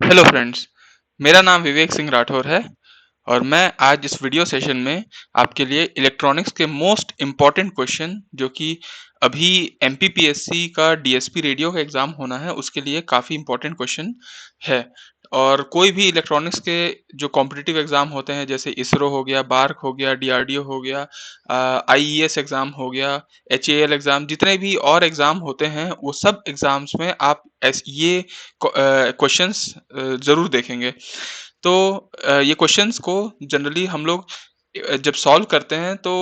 Hello friends, मेरा नाम विवेक सिंह राठौर है और मैं आज इस वीडियो सेशन में आपके लिए इलेक्ट्रॉनिक्स के मोस्ट इम्पॉर्टेंट क्वेश्चन जो कि अभी एमपीपीएससी का डीएसपी रेडियो का एग्जाम होना है उसके लिए काफ़ी इम्पोर्टेंट क्वेश्चन है। और कोई भी इलेक्ट्रॉनिक्स के जो कॉम्पिटिटिव एग्जाम होते हैं जैसे इसरो हो गया, बार्क हो गया, डीआरडीओ हो गया, आईईएस एग्जाम हो गया, एचएएल एग्जाम, जितने भी और एग्जाम होते हैं वो सब एग्जाम्स में आप ये क्वेश्चंस ज़रूर देखेंगे। तो ये क्वेश्चंस को जनरली हम लोग जब सॉल्व करते हैं तो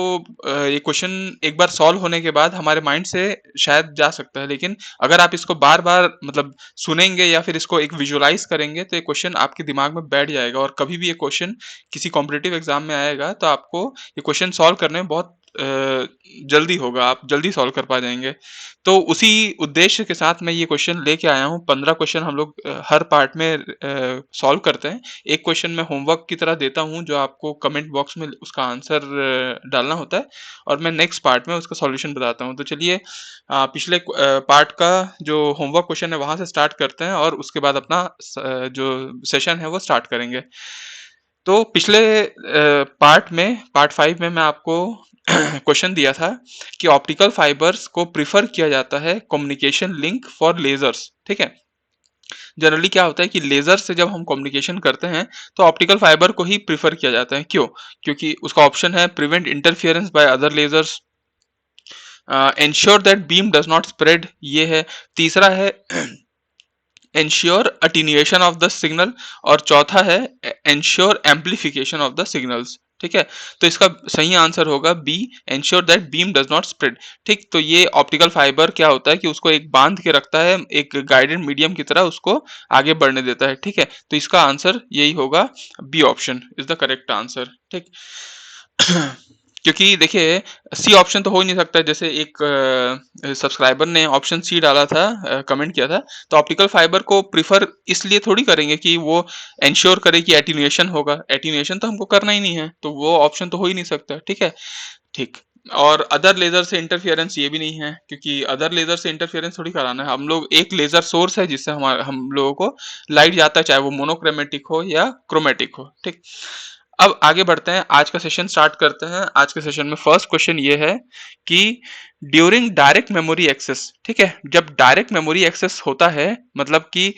ये क्वेश्चन एक बार सॉल्व होने के बाद हमारे माइंड से शायद जा सकता है, लेकिन अगर आप इसको बार-बार मतलब सुनेंगे या फिर इसको एक विजुअलाइज़ करेंगे तो ये क्वेश्चन आपके दिमाग में बैठ जाएगा और कभी भी ये क्वेश्चन किसी कॉम्पिटिटिव एग्ज़ाम में आएगा तो आपको ये क्वेश्चन सॉल्व करने में बहुत जल्दी होगा, आप जल्दी सॉल्व कर पा जाएँगे। तो उसी उद्देश्य के साथ मैं ये क्वेश्चन लेके आया हूँ। 15 क्वेश्चन हम लोग हर पार्ट में सॉल्व करते हैं। एक क्वेश्चन मैं होमवर्क की तरह देता हूँ जो आपको कमेंट बॉक्स में उसका आंसर डालना होता है और मैं नेक्स्ट पार्ट में उसका सॉल्यूशन बताता हूँ। तो चलिए पिछले पार्ट का जो होमवर्क क्वेश्चन है वहाँ से स्टार्ट करते हैं और उसके बाद अपना जो सेशन है वो स्टार्ट करेंगे। तो पिछले पार्ट 5 में मैं आपको क्वेश्चन दिया था कि ऑप्टिकल फाइबर्स को प्रिफर किया जाता है कम्युनिकेशन लिंक फॉर लेजर्स, ठीक है। जनरली क्या होता है कि लेजर से जब हम कम्युनिकेशन करते हैं तो ऑप्टिकल फाइबर को ही प्रिफर किया जाता है। क्यों? क्योंकि उसका ऑप्शन है prevent interference by other lasers, ensure that beam does not spread, ये है। तीसरा है ensure attenuation of the signal और चौथा है ensure amplification of the signals, ठीक है। तो इसका सही आंसर होगा B, ensure that beam does not spread. ठीक, तो ये ऑप्टिकल फाइबर क्या होता है कि उसको एक बांध के रखता है, एक गाइडेड मीडियम की तरह उसको आगे बढ़ने देता है, ठीक है। तो इसका आंसर यही होगा, B option is the correct answer, ठीक। क्योंकि देखिए सी ऑप्शन तो हो ही नहीं सकता। जैसे एक सब्सक्राइबर ने ऑप्शन सी डाला था, कमेंट किया था, तो ऑप्टिकल फाइबर को प्रिफर इसलिए थोड़ी करेंगे कि वो इंश्योर करे कि एटीन्यूएशन होगा। एटीन्यूएशन तो हमको करना ही नहीं है, तो वो ऑप्शन तो हो ही नहीं सकता, ठीक है। ठीक। और अदर लेजर से इंटरफेरेंस ये भी नहीं है, क्योंकि अदर लेजर से इंटरफेरेंस थोड़ी कराना है। हम लोग एक लेजर सोर्स है जिससे हम लोगों को लाइट जाता है, चाहे वो मोनोक्रोमेटिक हो या क्रोमेटिक हो, ठीक। अब आगे बढ़ते हैं, आज का सेशन स्टार्ट करते हैं। आज के सेशन में फर्स्ट क्वेश्चन ये है कि ड्यूरिंग डायरेक्ट मेमोरी एक्सेस, ठीक है, जब डायरेक्ट मेमोरी एक्सेस होता है मतलब कि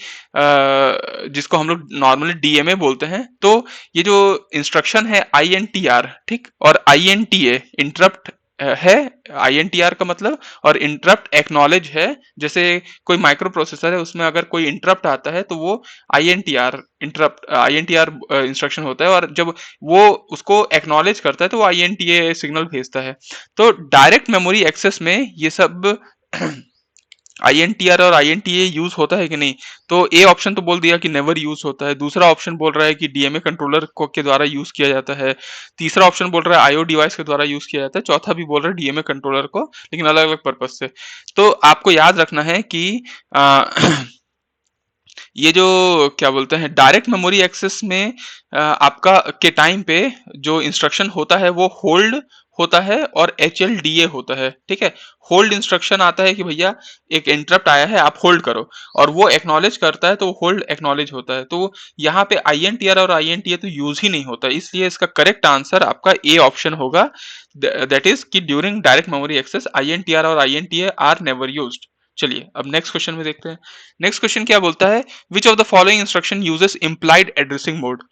जिसको हम लोग नॉर्मली डीएमए बोलते हैं, तो ये जो इंस्ट्रक्शन है आईएनटीआर, ठीक, और आईएनटीए इंटरप्ट है। आईएनटीआर का मतलब और इंटरप्ट एक्नॉलेज है। जैसे कोई माइक्रो प्रोसेसर है, उसमें अगर कोई इंटरप्ट आता है तो वो आईएनटीआर इंस्ट्रक्शन होता है, और जब वो उसको एक्नॉलेज करता है तो वो आईएनटीए सिग्नल भेजता है। तो डायरेक्ट मेमोरी एक्सेस में ये सब आईएनटीआर और आईएनटीए यूज होता है कि नहीं? तो ए ऑप्शन तो बोल दिया कि नेवर यूज होता है। दूसरा ऑप्शन बोल रहा है कि डीएमए कंट्रोलर को के द्वारा यूज किया जाता है। तीसरा ऑप्शन बोल रहा है आईओ डिवाइस के द्वारा यूज किया जाता है। चौथा भी बोल रहा है डीएमए कंट्रोलर को, लेकिन अलग अलग पर्पज से। तो आपको याद रखना है कि ये जो क्या बोलते हैं डायरेक्ट मेमोरी एक्सेस में आपका के टाइम पे जो इंस्ट्रक्शन होता है वो होल्ड होता है और एचएलडीए होता है, ठीक है। होल्ड इंस्ट्रक्शन आता है कि भैया एक इंटरप्ट आया है, आप होल्ड करो, और वो एक्नॉलेज करता है तो होल्ड एक्नॉलेज होता है। तो यहाँ पे आईएनटीआर और आईएनटीए तो यूज ही नहीं होता, इसलिए इसका करेक्ट आंसर आपका ए ऑप्शन होगा, दैट इज कि ड्यूरिंग डायरेक्ट मेमोरी एक्सेस आईएनटीआर और आईएनटीए आर नेवर यूज्ड। चलिए अब नेक्स्ट क्वेश्चन में देखते हैं। नेक्स्ट क्वेश्चन क्या बोलता है, which of the following instruction uses implied addressing mode.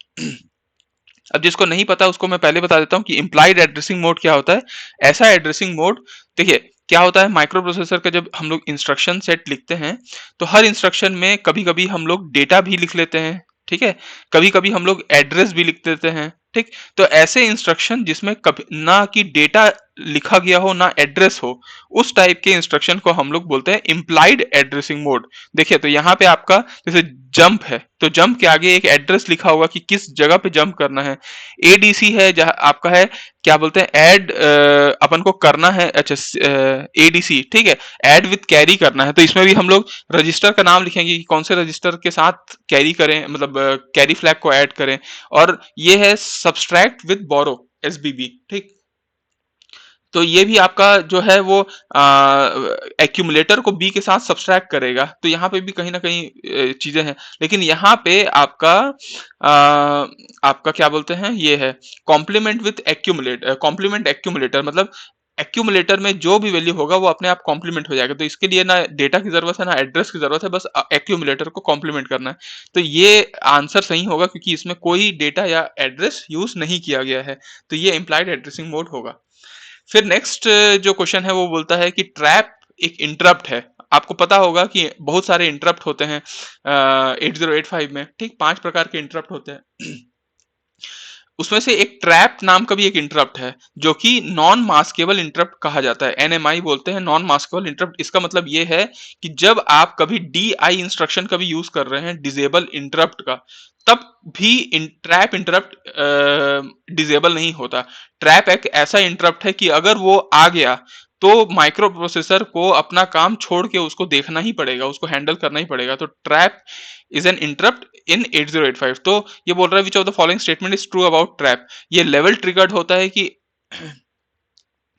अब जिसको नहीं पता उसको मैं पहले बता देता हूँ कि इम्प्लाइड एड्रेसिंग मोड क्या होता है। ऐसा एड्रेसिंग मोड, देखिए क्या होता है, माइक्रो प्रोसेसर का जब हम लोग इंस्ट्रक्शन सेट लिखते हैं तो हर इंस्ट्रक्शन में कभी कभी हम लोग डेटा भी लिख लेते हैं, ठीक है, कभी कभी हम लोग एड्रेस भी लिख देते हैं, ठीक। तो ऐसे इंस्ट्रक्शन जिसमें कभी ना कि डेटा लिखा गया हो ना एड्रेस हो, उस टाइप के इंस्ट्रक्शन को हम लोग बोलते हैं इम्प्लाइड एड्रेसिंग मोड। देखिए तो यहाँ पे आपका जैसे जंप है तो जंप के आगे एक एड्रेस लिखा होगा कि किस जगह पे जंप करना है। एडीसी है जहाँ आपका है क्या बोलते हैं ऐड, अपन को करना है, अच्छा एडीसी, ठीक है, ऐड विथ कैरी करना है। तो इसमें भी हम लोग रजिस्टर का नाम लिखेंगे कि कौन से रजिस्टर के साथ कैरी करें, मतलब कैरी फ्लैग को ऐड करें। और ये है सब्सट्रैक्ट विथ बोरो, एसबीबी, ठीक। तो ये भी आपका जो है वो एक्यूमुलेटर को बी के साथ सब्सट्रैक्ट करेगा, तो यहाँ पे भी कहीं ना कहीं चीजें हैं। लेकिन यहाँ पे आपका क्या बोलते हैं, ये है complement with accumulate, complement accumulator, मतलब एक्यूमुलेटर में जो भी वैल्यू होगा वो अपने आप कॉम्प्लीमेंट हो जाएगा। तो इसके लिए ना डेटा की जरूरत है ना एड्रेस की जरूरत है, बस एक्यूमुलेटर को कॉम्प्लीमेंट करना है। तो ये आंसर सही होगा क्योंकि इसमें कोई डेटा या एड्रेस यूज नहीं किया गया है, तो ये इम्प्लाइड एड्रेसिंग मोड होगा। फिर नेक्स्ट जो क्वेश्चन है वो बोलता है कि ट्रैप एक इंटरप्ट है। आपको पता होगा कि बहुत सारे इंटरप्ट होते हैं 8085 में, ठीक 5 प्रकार के इंटरप्ट होते हैं। उसमें से एक ट्रैप नाम का भी एक इंटरप्ट है जो कि नॉन मास्केबल इंटरप्ट कहा जाता है, एनएमआई बोलते हैं, नॉन मास्केबल इंटरप्ट। इसका मतलब ये है कि जब आप कभी डीआई इंस्ट्रक्शन का भी यूज कर रहे हैं डिसेबल इंटरप्ट का, तब भी ट्रैप इंटरप्ट डिसेबल नहीं होता। ट्रैप एक ऐसा इंटरप्ट है कि अगर वो आ गया तो माइक्रो प्रोसेसर को अपना काम छोड़ के उसको देखना ही पड़ेगा, उसको हैंडल करना ही पड़ेगा। तो ट्रैप इज एन इंटरप्ट इन 8085। तो ये बोल रहा है which of the following statement is true about trap. ये लेवल ट्रिगर्ड होता है कि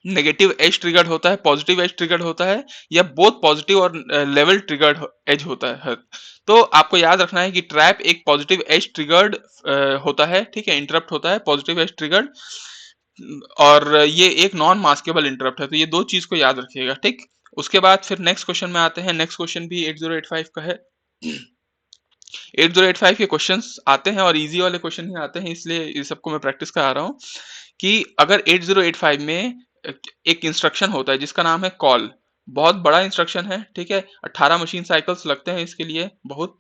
नेगेटिव एज ट्रिगर्ड होता है, पॉजिटिव एज ट्रिगर्ड होता है, या बोथ पॉजिटिव और लेवल ट्रिगर्ड एज होता है। तो आपको याद रखना है कि ट्रैप एक पॉजिटिव एज ट्रिगर्ड होता है, ठीक है, इंटरप्ट होता है पॉजिटिव एज ट्रिगर्ड, और ये एक नॉन मास्केबल इंटरप्ट है। तो ये दो चीज को याद रखिएगा, ठीक। उसके बाद फिर नेक्स्ट क्वेश्चन में आते हैं। नेक्स्ट क्वेश्चन भी 8085 का है। 8085 के क्वेश्चंस आते हैं और इजी वाले क्वेश्चन ही आते हैं, इसलिए ये सबको मैं प्रैक्टिस करा रहा हूँ कि अगर 8085 में एक इंस्ट्रक्शन होता है जिसका नाम है कॉल, बहुत बड़ा इंस्ट्रक्शन है, ठीक है, 18 मशीन साइकिल्स लगते हैं इसके लिए, बहुत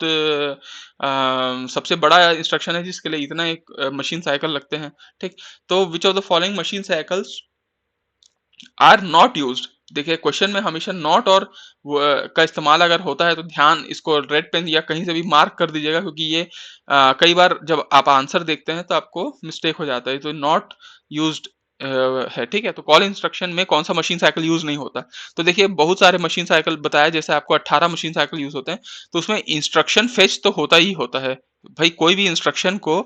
सबसे बड़ा इंस्ट्रक्शन है जिसके लिए इतना एक मशीन साइकिल लगते हैं, ठीक। तो which of the following machine cycles are not used. देखिए क्वेश्चन में हमेशा नॉट और का इस्तेमाल अगर होता है तो ध्यान, इसको रेड पेन या कहीं से भी मार्क कर दीजिएगा, क्योंकि ये कई बार जब आप आंसर देखते हैं तो आपको मिस्टेक हो जाता है। तो नॉट यूज्ड है, ठीक है। तो कॉल इंस्ट्रक्शन में कौन सा मशीन साइकिल यूज नहीं होता। तो देखिए बहुत सारे मशीन साइकिल बताया, जैसे आपको 18 मशीन साइकिल यूज होते हैं, तो उसमें इंस्ट्रक्शन फेच तो होता ही होता है। भाई कोई भी इंस्ट्रक्शन को,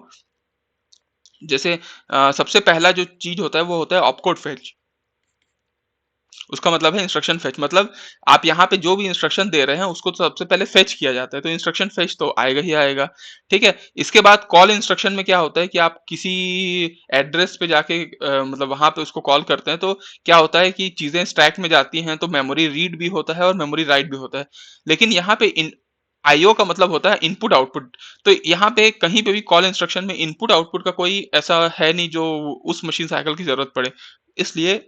जैसे सबसे पहला जो चीज होता है वो होता है ऑपकोड फेच। उसका मतलब है इंस्ट्रक्शन फेच, मतलब आप यहाँ पे जो भी इंस्ट्रक्शन दे रहे हैं उसको तो सबसे पहले फेच किया जाता है, तो इंस्ट्रक्शन फेच तो आएगा ही आएगा, ठीक है। इसके बाद कॉल इंस्ट्रक्शन में क्या होता है कि आप किसी एड्रेस पे जाके मतलब वहां पे उसको कॉल करते हैं, तो क्या होता है कि चीजें स्टैक में जाती हैं, तो मेमोरी रीड भी होता है और मेमोरी राइट भी होता है। लेकिन यहाँ पे आईओ का मतलब होता है इनपुट आउटपुट। तो यहाँ पे कहीं पे भी कॉल इंस्ट्रक्शन में इनपुट आउटपुट का कोई ऐसा है नहीं जो उस मशीन साइकिल की जरूरत पड़े, इसलिए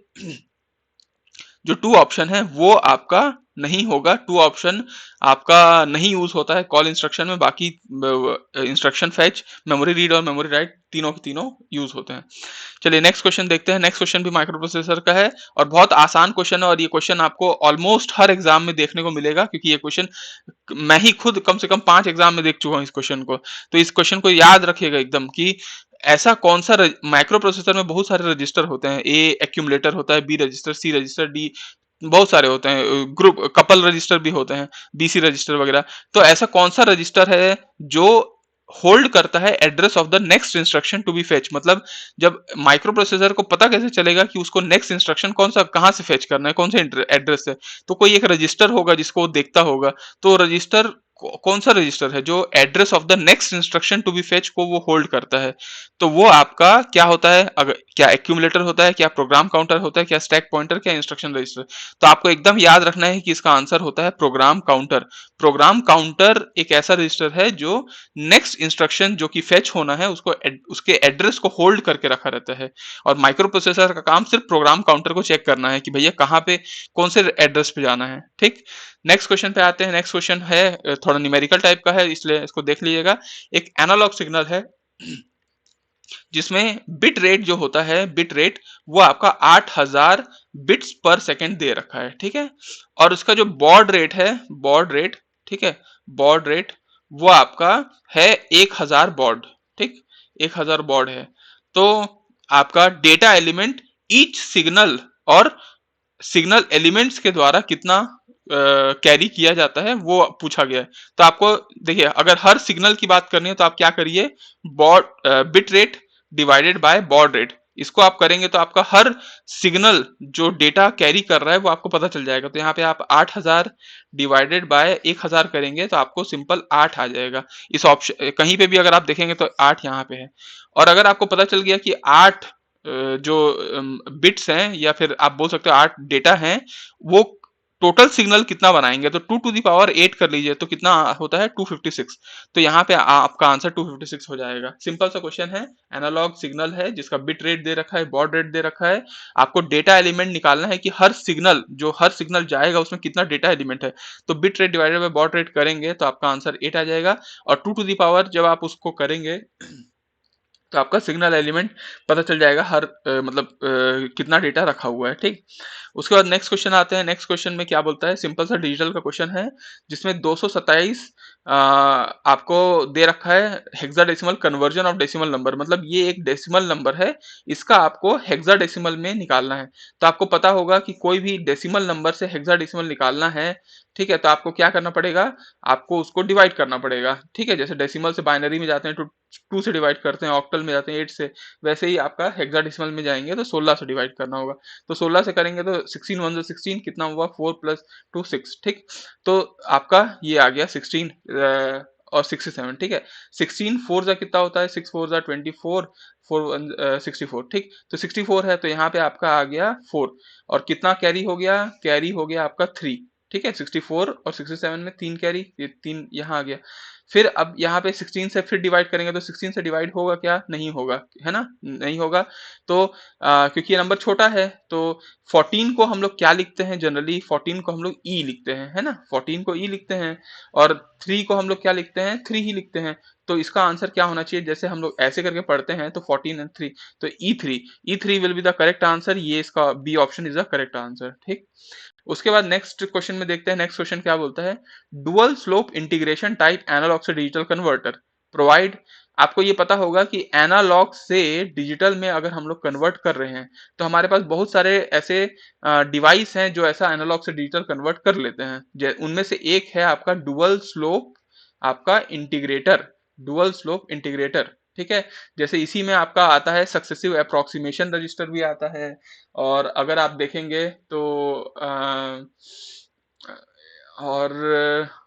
जो टू ऑप्शन है वो आपका नहीं होगा। टू ऑप्शन आपका नहीं यूज होता है कॉल इंस्ट्रक्शन में, बाकी इंस्ट्रक्शन फेच, मेमोरी रीड और मेमोरी राइट तीनों के तीनों यूज होते हैं। चलिए नेक्स्ट क्वेश्चन देखते हैं। नेक्स्ट क्वेश्चन भी माइक्रो प्रोसेसर का है और बहुत आसान क्वेश्चन है, और ये क्वेश्चन आपको ऑलमोस्ट हर एग्जाम में देखने को मिलेगा, क्योंकि ये क्वेश्चन मैं ही खुद कम से कम 5 एग्जाम में देख चुका हूँ इस क्वेश्चन को। तो इस क्वेश्चन को याद रखिएगा एकदम कि ऐसा कौन सा माइक्रो प्रोसेसर में बहुत सारे रजिस्टर होते हैं, ए एक्यूमुलेटर होता है, B register, C register, D बहुत सारे होते हैं, ग्रुप कपल रजिस्टर भी होते हैं, बीसी रजिस्टर वगैरह। तो ऐसा कौन सा रजिस्टर है जो होल्ड करता है address of the next instruction to be fetch. मतलब जब माइक्रो प्रोसेसर को पता कैसे चलेगा कि उसको नेक्स्ट इंस्ट्रक्शन कौन सा कहां से फेच करना है, कौन से एड्रेस से, तो कोई एक रजिस्टर होगा जिसको वो देखता होगा। तो रजिस्टर कौन सा रजिस्टर है जो address of the next instruction to be fetch को वो होल्ड करता है, तो वो आपका क्या होता है, अगर क्या एक्यूमुलेटर होता है, क्या प्रोग्राम काउंटर होता है, क्या स्टैक पॉइंटर, क्या इंस्ट्रक्शन रजिस्टर। तो आपको एकदम याद रखना है कि इसका आंसर होता है प्रोग्राम काउंटर। प्रोग्राम काउंटर एक ऐसा रजिस्टर है जो नेक्स्ट इंस्ट्रक्शन जो कि फेच होना है उसको उसके एड्रेस को होल्ड करके रखा रहता है, और माइक्रो प्रोसेसर का काम सिर्फ प्रोग्राम काउंटर को चेक करना है कि भैया कहाँ पे कौन से एड्रेस पे जाना है, ठीक। नेक्स्ट क्वेश्चन पे आते हैं। नेक्स्ट क्वेश्चन है थोड़ा न्यूमेरिकल टाइप का है, इसलिए इसको देख लीजिएगा। एक एनालॉग सिग्नल है जिसमें बिट रेट जो होता है, बिट रेट वो आपका 8000 बिट्स पर सेकेंड दे रखा है, ठीक है। और उसका जो बॉड रेट है, बॉड रेट, ठीक है, बॉड रेट वो आपका है 1000 बॉड, ठीक, 1000 बॉड है। तो आपका डेटा एलिमेंट ईच सिग्नल और सिग्नल एलिमेंट्स के द्वारा कितना कैरी किया जाता है वो पूछा गया है। तो आपको देखिए अगर हर सिग्नल की बात करनी है तो आप क्या करिए, baud bit rate divided by baud rate, इसको आप करेंगे तो आपका हर सिग्नल जो डेटा कैरी कर रहा है वो आपको पता चल जाएगा। तो यहाँ पे आप 8000 डिवाइडेड बाय 1000 करेंगे तो आपको सिंपल 8 आ जाएगा। इस ऑप्शन कहीं पे भी अगर आप देखेंगे तो 8 यहाँ पे है। और अगर आपको पता चल गया कि 8 जो बिट्स हैं या फिर आप बोल सकते हो 8 डेटा हैं, वो टोटल सिग्नल कितना बनाएंगे, तो 2 टू दी पावर 8 कर लीजिए तो कितना होता है 256। तो यहाँ पे आपका आंसर 256 हो जाएगा। सिंपल सा क्वेश्चन है, एनालॉग सिग्नल है जिसका बिट रेट दे रखा है, बॉड रेट दे रखा है, आपको डेटा एलिमेंट निकालना है कि हर सिग्नल जाएगा उसमें कितना डेटा एलिमेंट है। तो bit rate divided by baud rate करेंगे तो आपका आंसर 8 आ जाएगा। और 2 टू दी पावर जब आप उसको करेंगे तो आपका सिग्नल एलिमेंट पता चल जाएगा हर मतलब कितना डेटा रखा हुआ है, ठीक। उसके बाद नेक्स्ट क्वेश्चन आते हैं। नेक्स्ट क्वेश्चन में क्या बोलता है, सिंपल सा डिजिटल का क्वेश्चन है जिसमें 227 आपको दे रखा है hexadecimal conversion of decimal number, मतलब ये एक डेसिमल नंबर है, इसका आपको हेक्साडेसिमल में निकालना है। तो आपको पता होगा कि कोई भी डेसिमल नंबर से हेक्साडेसिमल निकालना है, ठीक है, तो आपको क्या करना पड़ेगा, आपको उसको डिवाइड करना पड़ेगा, ठीक है। जैसे डेसिमल से बाइनरी में जाते हैं तो 2 से डिवाइड करते हैं, ऑक्टल में जाते हैं 8 से, वैसे ही आपका हेक्साडेसिमल में जाएंगे तो 16 से डिवाइड करना होगा। तो 16 से करेंगे तो 16 1 जो 16 कितना हुआ 4 प्लस 2 6, ठीक। तो आपका ये आ गया 16 और 67, ठीक है। 16 4 जा कितना होता है, 6 4 जा 24, 4 1 64, ठीक। तो 64 है तो यहाँ पे आपका आ गया 4, और कितना कैरी हो गया, कैरी हो गया आपका 3, ठीक है। 64 और 67 में 3 कैरी, ये 3 यहाँ आ गया। फिर अब यहाँ पे 16 से फिर डिवाइड करेंगे तो 16 से डिवाइड होगा क्या, नहीं होगा, है ना, नहीं होगा। तो क्योंकि ये नंबर छोटा है तो 14 को हम लोग क्या लिखते हैं, जनरली 14 को हम लोग ई लिखते हैं, है ना, 14 को ई लिखते हैं। और 3 को हम लोग क्या लिखते हैं, 3 ही लिखते हैं। तो इसका आंसर क्या होना चाहिए, जैसे हम लोग ऐसे करके पढ़ते हैं तो 14 एंड 3, तो E three will be the correct answer. ये इसका B option is the correct answer, ठीक। उसके बाद नेक्स्ट क्वेश्चन में देखते हैं। नेक्स्ट क्वेश्चन क्या बोलता है, dual slope integration type analog से डिजिटल कन्वर्टर प्रोवाइड। आपको ये पता होगा कि एनालॉग से डिजिटल में अगर हम लोग कन्वर्ट कर रहे हैं तो हमारे पास बहुत सारे ऐसे डिवाइस हैं जो ऐसा एनालॉग से डिजिटल कन्वर्ट कर लेते हैं। उनमें से एक है आपका डुअल स्लोप, आपका इंटीग्रेटर, डुअल स्लोप इंटीग्रेटर, ठीक है। जैसे इसी में आपका आता है सक्सेसिव अप्रोक्सीमेशन रजिस्टर भी आता है। और अगर आप देखेंगे तो और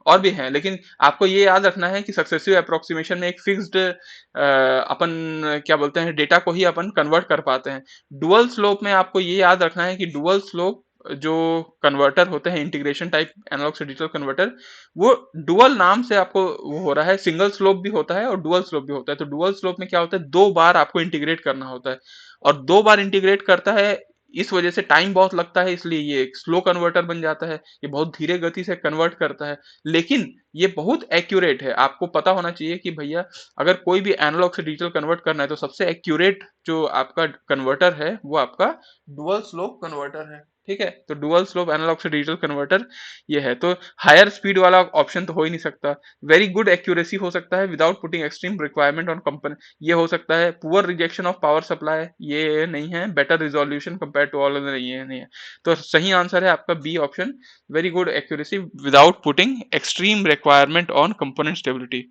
और भी हैं, लेकिन आपको ये याद रखना है कि सक्सेसिव अप्रोक्सीमेशन में एक फिक्स्ड अपन क्या बोलते हैं डेटा को ही अपन कन्वर्ट कर पाते हैं। डुअल स्लोप में आपको ये याद रखना है कि डुअल स्लोप जो कन्वर्टर होते हैं, इंटीग्रेशन टाइप एनालॉग से डिजिटल कन्वर्टर, वो डुअल नाम से आपको वो हो रहा है। सिंगल स्लोप भी होता है और डुअल स्लोप भी होता है। तो डुअल स्लोप में क्या होता है, 2 बार आपको इंटीग्रेट करना होता है, और 2 बार इंटीग्रेट करता है, इस वजह से टाइम बहुत लगता है, इसलिए ये एक स्लो कन्वर्टर बन जाता है। ये बहुत धीरे गति से कन्वर्ट करता है, लेकिन ये बहुत एक्यूरेट है। आपको पता होना चाहिए कि भैया अगर कोई भी एनालॉग से डिजिटल कन्वर्ट करना है तो सबसे एक्यूरेट जो आपका कन्वर्टर है वो आपका डुअल स्लोप कन्वर्टर है, ठीक है। तो डुअल स्लोप एनालॉग से डिजिटल कन्वर्टर ये है। तो हायर स्पीड वाला ऑप्शन तो हो ही नहीं सकता। वेरी गुड एक्यूरेसी हो सकता है without putting extreme requirement on company, ये हो सकता है। Poor rejection of power supply, ये नहीं है। Better resolution compare to all other, नहीं है। तो सही आंसर है आपका B option, very good accuracy without putting extreme requirement on component stability.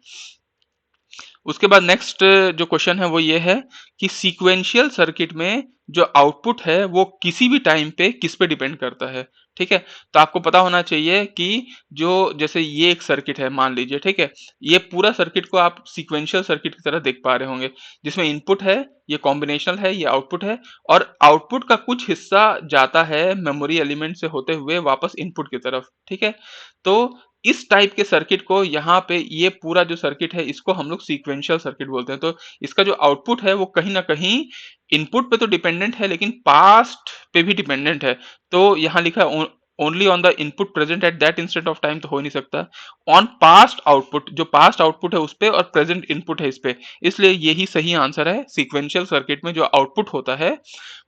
उसके बाद नेक्स्ट जो क्वेश्चन है वो ये है कि सीक्वेंशियल सर्किट में जो आउटपुट है वो किसी भी टाइम पे किस पे डिपेंड करता है, ठीक है। तो आपको पता होना चाहिए कि जो जैसे ये एक सर्किट है मान लीजिए, ठीक है, ये पूरा सर्किट को आप सीक्वेंशियल सर्किट की तरह देख पा रहे होंगे, जिसमें इनपुट है, ये कॉम्बिनेशनल है, ये आउटपुट है, और आउटपुट का कुछ हिस्सा जाता है मेमोरी एलिमेंट से होते हुए वापस इनपुट की तरफ, ठीक है। तो इस टाइप के सर्किट को यहाँ पे ये पूरा जो सर्किट है इसको हम लोग सीक्वेंशियल सर्किट बोलते हैं। तो इसका जो आउटपुट है वो कहीं ना कहीं इनपुट पे तो डिपेंडेंट है लेकिन पास्ट पे भी डिपेंडेंट है। तो यहाँ लिखा है only on the input present at that instant of time, तो हो ही नहीं सकता। ऑन पास्ट आउटपुट, जो पास्ट आउटपुट है उस पे और प्रेजेंट इनपुट है इस पे, इसलिए यही सही आंसर है। सीक्वेंशियल सर्किट में जो आउटपुट होता है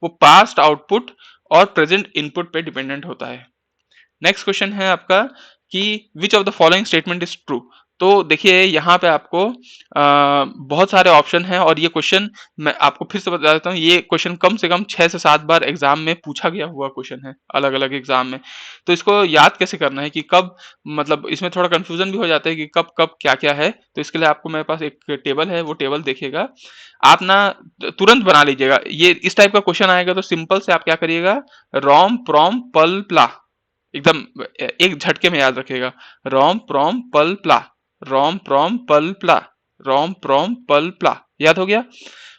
वो पास्ट आउटपुट और प्रेजेंट इनपुट पे डिपेंडेंट होता है। नेक्स्ट क्वेश्चन है आपका कि which of the following statement is true. तो देखिए यहाँ पे आपको बहुत सारे ऑप्शन हैं और ये क्वेश्चन मैं आपको फिर से बता देता हूँ, ये क्वेश्चन कम से कम 6 से 7 बार एग्जाम में पूछा गया हुआ क्वेश्चन है, अलग-अलग एग्जाम में। तो इसको याद कैसे करना है कि कब, मतलब इसमें थोड़ा कंफ्यूजन भी हो जाता है कि कब-कब क्या-क्या है। तो इसके लिए आपको मेरे पास एक टेबल है, वो टेबल देखिएगा। आप ना तुरंत बना लीजिएगा। ये इस टाइप का क्वेश्चन आएगा तो सिंपल से आप क्या करिएगा, रोम प्रोम पल प्ला, एकदम एक झटके में याद रखिएगा। रोम प्रोम पल प्ला, रोम प्रोम पल प्ला, रोम प्रोम पल प्ला, याद हो गया।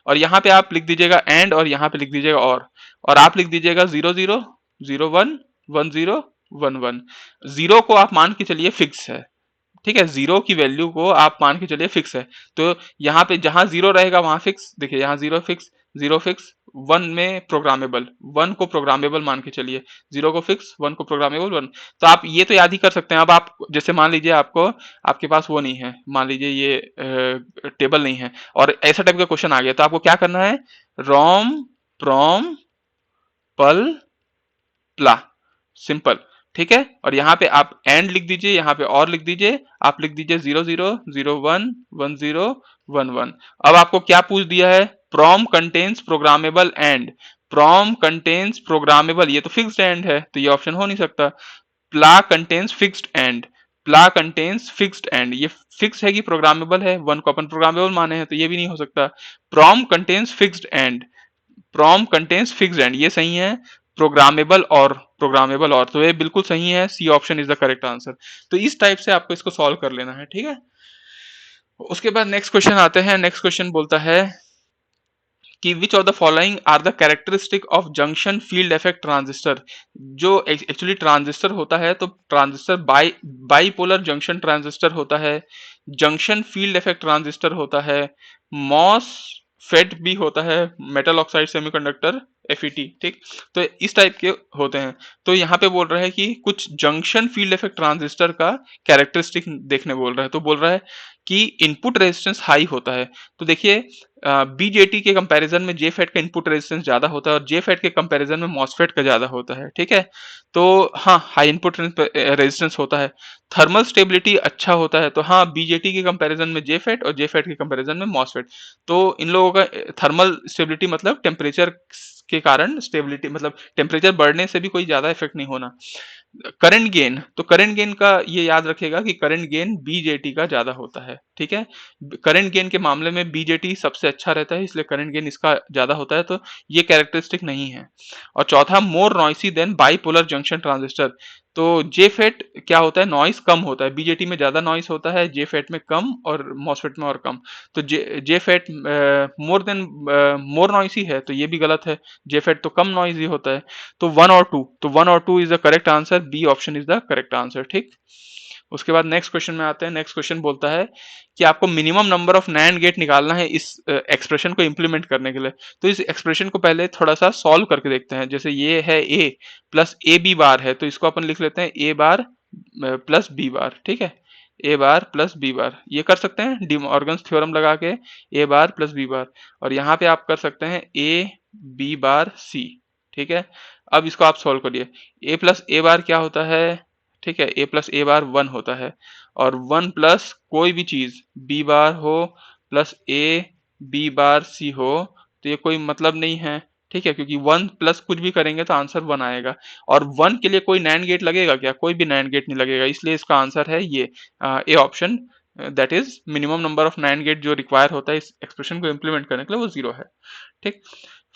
और यहाँ पे आप लिख दीजिएगा एंड, और यहाँ पे लिख दीजिएगा और आप लिख दीजिएगा 00 01 10 11। जीरो को आप मान के चलिए फिक्स है, ठीक है, जीरो की वैल्यू को आप मान के चलिए फिक्स है। तो यहाँ पे जहां जीरो रहेगा वहां फिक्स, देखिए यहाँ zero fix, zero fix, one में प्रोग्रामेबल, वन को प्रोग्रामेबल मान के चलिए, जीरो को फिक्स, वन को प्रोग्रामेबल, वन। तो आप ये तो याद ही कर सकते हैं। अब आप जैसे मान लीजिए आपको, आपके पास वो नहीं है, मान लीजिए ये टेबल नहीं है और ऐसा टाइप का क्वेश्चन आ गया, तो आपको क्या करना है, रोम प्रोम पल प्ला, सिंपल, ठीक है। और यहाँ पे आप एंड लिख दीजिए, यहाँ पे और लिख दीजिए, आप लिख दीजिए 00 01 10 11। अब आपको क्या पूछ दिया है, PROM contents programmable and, PROM contents programmable, ये तो फिक्स्ड एंड है तो ये ऑप्शन हो नहीं सकता। प्ला कंटेन्स फिक्स्ड एंड, प्ला कंटेन्स फिक्स्ड एंड, ये फिक्स है कि प्रोग्रामेबल है, वन को अपन प्रोग्रामेबल माने हैं तो ये भी नहीं हो सकता। PROM contents fixed and, PROM contents fixed and, ये सही है। प्रोग्रामेबल और, प्रोग्रामेबल और, तो ये बिल्कुल सही है, C option is the correct answer. तो इस टाइप से आपको इसको सॉल्व कर लेना है, ठीक है। उसके बाद नेक्स्ट क्वेश्चन आते हैं। नेक्स्ट क्वेश्चन बोलता है कि which of the following are the characteristic of junction field effect transistor. जो एक्चुअली ट्रांजिस्टर होता है तो ट्रांजिस्टर बाईपोलर जंक्शन ट्रांजिस्टर होता है, जंक्शन फील्ड इफेक्ट ट्रांजिस्टर होता है, मॉस फेट भी होता है, मेटल ऑक्साइड सेमीकंडक्टर एफईटी, ठीक। तो इस टाइप के होते हैं। तो यहाँ पे बोल रहा है कि कुछ जंक्शन फील्ड इफेक्ट ट्रांजिस्टर का कैरेक्टरिस्टिक देखने बोल रहा है। तो बोल रहा है कि इनपुट रेजिस्टेंस हाई होता है। तो देखिए बीजेटी के कंपैरिजन में जेफेट का इनपुट रेजिस्टेंस ज्यादा होता है और जेफेट के कंपैरिजन में मॉसफेट का ज्यादा होता है, ठीक है। तो हाँ, हाई इनपुट रेजिस्टेंस होता है। थर्मल स्टेबिलिटी अच्छा होता है, तो हाँ बीजेटी के कंपैरिजन में जेफेट और जेफेट के कंपैरिजन में मॉसफेट। तो इन लोगों का थर्मल स्टेबिलिटी मतलब टेम्परेचर के कारण स्टेबिलिटी, मतलब टेम्परेचर बढ़ने से भी कोई ज्यादा इफेक्ट नहीं होना। करंट गेन, तो करंट गेन का ये याद रखेगा कि करंट गेन बीजेटी का ज्यादा होता है, ठीक है। करंट गेन के मामले में बीजेटी सबसे अच्छा रहता है, इसलिए करंट गेन इसका ज्यादा होता है, तो ये कैरेक्टरिस्टिक नहीं है। और चौथा, more noisy than bipolar junction transistor. तो जेफेट क्या होता है, नॉइस कम होता है, बीजेटी में ज्यादा नॉइस होता है, जेफेट में कम और मॉसफेट में और कम। तो जेफेट मोर देन मोर नॉइसी है, तो ये भी गलत है, जेफेट तो कम नॉइसी होता है। तो वन और टू, तो वन और two is the correct answer, B option is the correct answer, ठीक। उसके बाद नेक्स्ट क्वेश्चन में आते हैं। नेक्स्ट क्वेश्चन बोलता है कि आपको minimum number of NAND gate निकालना है इस एक्सप्रेशन को इंप्लीमेंट करने के लिए। तो इस एक्सप्रेशन को पहले थोड़ा सा सॉल्व करके देखते हैं। जैसे ये है ए प्लस ए बी बार है, तो इसको अपन लिख लेते हैं ए बार प्लस बी बार, ठीक है। ए बार प्लस बी बार, ये कर सकते हैं डी मॉर्गन्स थ्योरम लगा के, ए बार प्लस बी बार। और यहाँ पे आप कर सकते हैं ए बी बार सी, ठीक है। अब इसको आप सॉल्व करिए। ए प्लस ए बार क्या होता है, ठीक है, ए प्लस ए बार वन होता है। और वन प्लस कोई भी चीज बी बार हो प्लस ए बी बार सी हो, तो ये कोई मतलब नहीं है, ठीक है, क्योंकि वन प्लस कुछ भी करेंगे तो आंसर वन आएगा। और वन के लिए कोई नैंड गेट लगेगा क्या, कोई भी नैंड गेट नहीं लगेगा, इसलिए इसका आंसर है ये A option, that is minimum number of NAND gate जो रिक्वायर होता है इस एक्सप्रेशन को इंप्लीमेंट करने के लिए वो जीरो है, ठीक।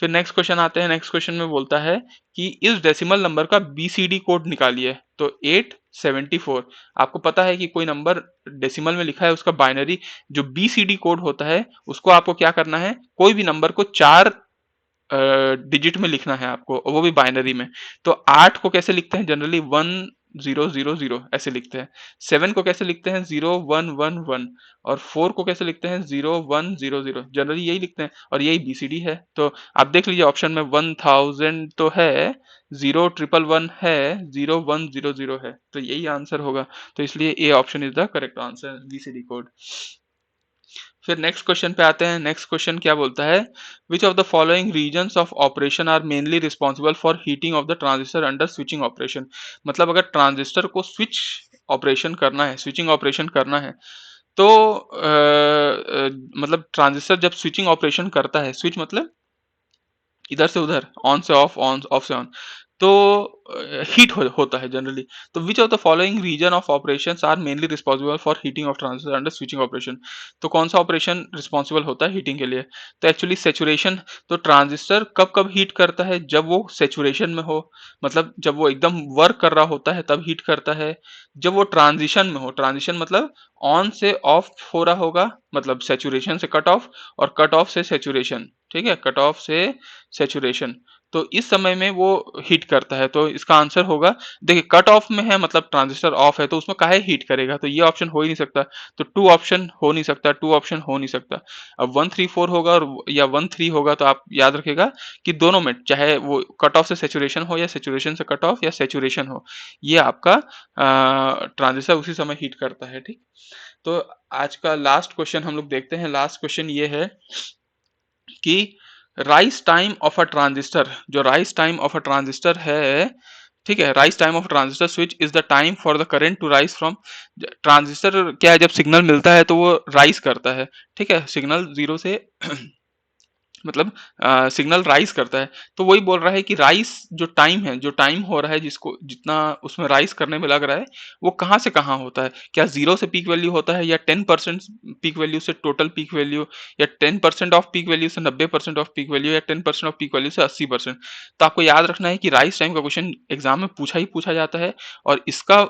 फिर नेक्स्ट क्वेश्चन आते हैं। नेक्स्ट क्वेश्चन में बोलता है कि इस डेसिमल नंबर का बीसीडी कोड निकालिए। तो 874, आपको पता है कि कोई नंबर डेसिमल में लिखा है उसका बाइनरी जो बीसीडी कोड होता है उसको आपको क्या करना है, कोई भी नंबर को 4 डिजिट में लिखना है आपको, और वो भी बाइनरी में। तो 8 को कैसे लिखते हैं जनरली, 1000 ऐसे लिखते हैं। 7 को कैसे लिखते हैं, 0111। और 4 को कैसे लिखते हैं, 0100, जनरली यही लिखते हैं और यही बीसीडी है। तो आप देख लीजिए ऑप्शन में 1000 तो है, 0111 है, 0100 है, तो यही आंसर होगा। तो इसलिए A option is the correct answer, BCD code. फिर नेक्स्ट क्वेश्चन पे आते हैं। नेक्स्ट क्वेश्चन क्या बोलता है, which of the following reasons of operation are mainly responsible for heating of the transistor under switching operation. मतलब अगर ट्रांजिस्टर को स्विच ऑपरेशन करना है, स्विचिंग ऑपरेशन करना है, तो मतलब ट्रांजिस्टर जब स्विचिंग ऑपरेशन करता है, स्विच मतलब इधर से उधर, ऑन ऑफ से ऑन, तो होता है जनरली। तो which of the following reason of operations are mainly responsible for heating of transistor under switching operation? तो कौन सा ऑपरेशन रिस्पॉन्सिबल होता है हीटिंग के लिए? तो एक्चुअली सेचुरेशन। तो ट्रांजिस्टर कब कब हीट करता है? जब वो सेचुरेशन में हो, मतलब जब वो एकदम वर्क कर रहा होता है तब हीट करता है। जब वो ट्रांजिशन में हो, ट्रांजिशन मतलब ऑन से ऑफ हो रहा होगा, मतलब सेचुरेशन से कट ऑफ और कट ऑफ से सेचुरेशन, ठीक है, कट ऑफ से सेचुरेशन, तो इस समय में वो हीट करता है। तो इसका आंसर होगा, देखिए कट ऑफ में है मतलब ट्रांजिस्टर ऑफ है, तो उसमें काहे हीट करेगा, तो ये ऑप्शन हो ही नहीं सकता। तो टू ऑप्शन हो नहीं सकता, टू ऑप्शन हो नहीं सकता। अब 1 3 4 होगा और या 1 3 होगा, तो आप याद रखिएगा कि दोनों में, चाहे वो कट ऑफ से सेचुरेशन हो या सेचुरेशन से कट ऑफ या सेचुरेशन हो, ये आपका ट्रांजिस्टर उसी समय हीट करता है, ठीक। तो आज का लास्ट क्वेश्चन हम लोग देखते हैं। लास्ट क्वेश्चन ये है कि rise time of a transistor, जो rise time of a transistor है, ठीक है, rise time of transistor switch is the time for the current to rise from. Transistor क्या है, जब सिग्नल मिलता है तो वो राइज करता है, ठीक है, सिग्नल जीरो से मतलब सिग्नल राइज करता है। तो वही बोल रहा है कि राइज जो टाइम है, जो टाइम हो रहा है, जिसको जितना उसमें राइज करने में लग रहा है, वो कहाँ से कहाँ होता है? क्या जीरो से पीक वैल्यू होता है, या 10% पीक वैल्यू से टोटल पीक वैल्यू, या 10% ऑफ पीक वैल्यू से 90% ऑफ पीक वैल्यू, या 10% ऑफ पीक वैल्यू से 80%? तो आपको याद रखना है कि राइज टाइम का क्वेश्चन एग्जाम में पूछा ही पूछा जाता है, और इसका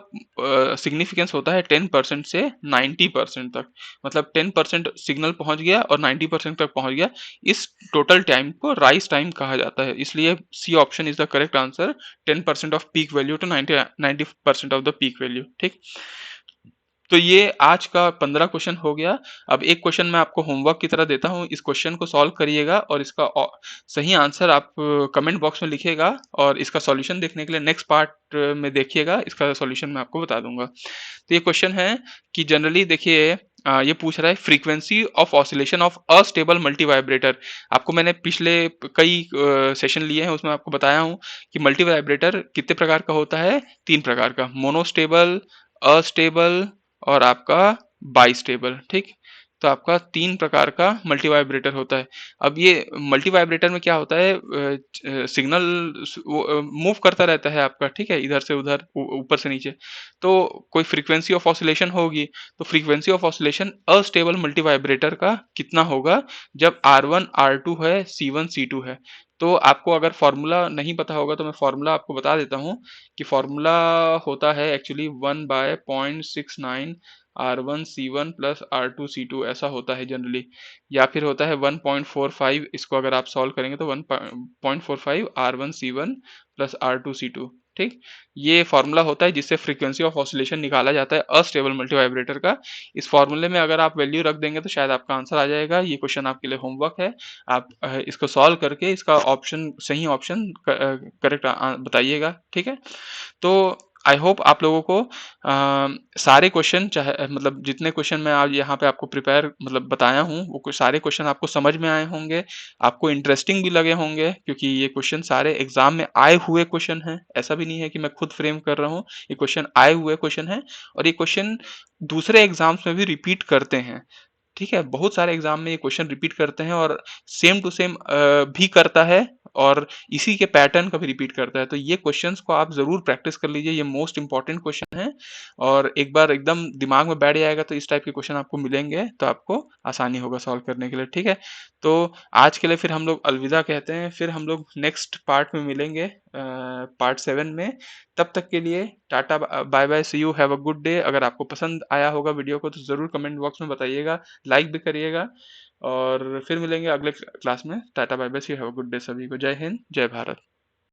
सिग्निफिकेंस होता है 10% से 90% तक। मतलब 10% सिग्नल पहुंच गया और 90% तक पहुंच गया, इस टोटल टाइम को राइज टाइम कहा जाता है। इसलिए C option is the correct answer, 10% of peak value to 90% of the peak value, ठीक। तो ये आज का 15 क्वेश्चन हो गया। अब एक क्वेश्चन मैं आपको होमवर्क की तरह देता हूँ, इस क्वेश्चन को सॉल्व करिएगा और इसका सही आंसर आप कमेंट बॉक्स में लिखिएगा, और इसका सॉल्यूशन देखने के लिए नेक्स्ट पार्ट में देखिएगा, इसका सॉल्यूशन मैं आपको बता दूंगा। तो ये क्वेश्चन है कि जनरली देखिए, ये पूछ रहा है frequency of oscillation of astable multi vibrator. आपको मैंने पिछले कई सेशन लिए हैं, उसमें आपको बताया हूँ कि मल्टी वाइब्रेटर कितने प्रकार का होता है, 3 प्रकार का, मोनोस्टेबल, अस्टेबल और आपका बाइस्टेबल, ठीक। तो आपका 3 प्रकार का मल्टी वाइब्रेटर होता है। अब ये मल्टी वाइब्रेटर में क्या होता है, सिग्नल मूव करता रहता है आपका, ठीक है, इधर से उधर, ऊपर से नीचे। तो कोई फ्रीक्वेंसी ऑफ ऑसिलेशन होगी, तो frequency of oscillation astable multi vibrator का कितना होगा, जब R1 R2 है, C1 C2 है। तो आपको अगर फॉर्मूला नहीं पता होगा तो मैं फॉर्मूला आपको बता देता हूँ कि फॉर्मूला होता है actually 1/0.69 R1 C1 plus R2 C2, ऐसा होता है जनरली। या फिर होता है 1.45, इसको अगर आप सॉल्व करेंगे तो 1.45 R1 C1 plus R2 C2, ठीक। ये फॉर्मूला होता है जिससे फ्रीक्वेंसी ऑफ ऑसिलेशन निकाला जाता है अस्टेबल मल्टी वाइब्रेटर का। इस फॉर्मूले में अगर आप वैल्यू रख देंगे तो शायद आपका आंसर आ जाएगा। ये क्वेश्चन आपके लिए होमवर्क है, आप इसको सॉल्व करके इसका ऑप्शन, सही ऑप्शन करेक्ट बताइएगा, ठीक है। तो आई होप आप लोगों को सारे क्वेश्चन, चाहे मतलब जितने क्वेश्चन मैं आज यहाँ पे आपको प्रिपेयर मतलब बताया हूँ, वो सारे क्वेश्चन आपको समझ में आए होंगे, आपको इंटरेस्टिंग भी लगे होंगे, क्योंकि ये क्वेश्चन सारे एग्जाम में आए हुए क्वेश्चन हैं। ऐसा भी नहीं है कि मैं खुद फ्रेम कर रहा हूँ, ये क्वेश्चन आए हुए क्वेश्चन है, और ये क्वेश्चन दूसरे एग्जाम्स में भी रिपीट करते हैं, ठीक है। बहुत सारे एग्जाम में ये क्वेश्चन रिपीट करते हैं, और सेम टू सेम भी करता है, और इसी के पैटर्न का भी रिपीट करता है। तो ये क्वेश्चंस को आप जरूर प्रैक्टिस कर लीजिए, ये मोस्ट इंपॉर्टेंट क्वेश्चन है, और एक बार एकदम दिमाग में बैठ जाएगा तो इस टाइप के क्वेश्चन आपको मिलेंगे तो आपको आसानी होगा सॉल्व करने के लिए, ठीक है। तो आज के लिए फिर हम लोग अलविदा कहते हैं, फिर हम लोग नेक्स्ट पार्ट में मिलेंगे, पार्ट 7 में। तब तक के लिए tata, bye bye, see you, have a good day. अगर आपको पसंद आया होगा वीडियो को तो जरूर कमेंट बॉक्स में बताइएगा, लाइक भी करिएगा, और फिर मिलेंगे अगले क्लास में। Tata bye bye, see you, have a good day सभी को। जय हिंद, जय भारत।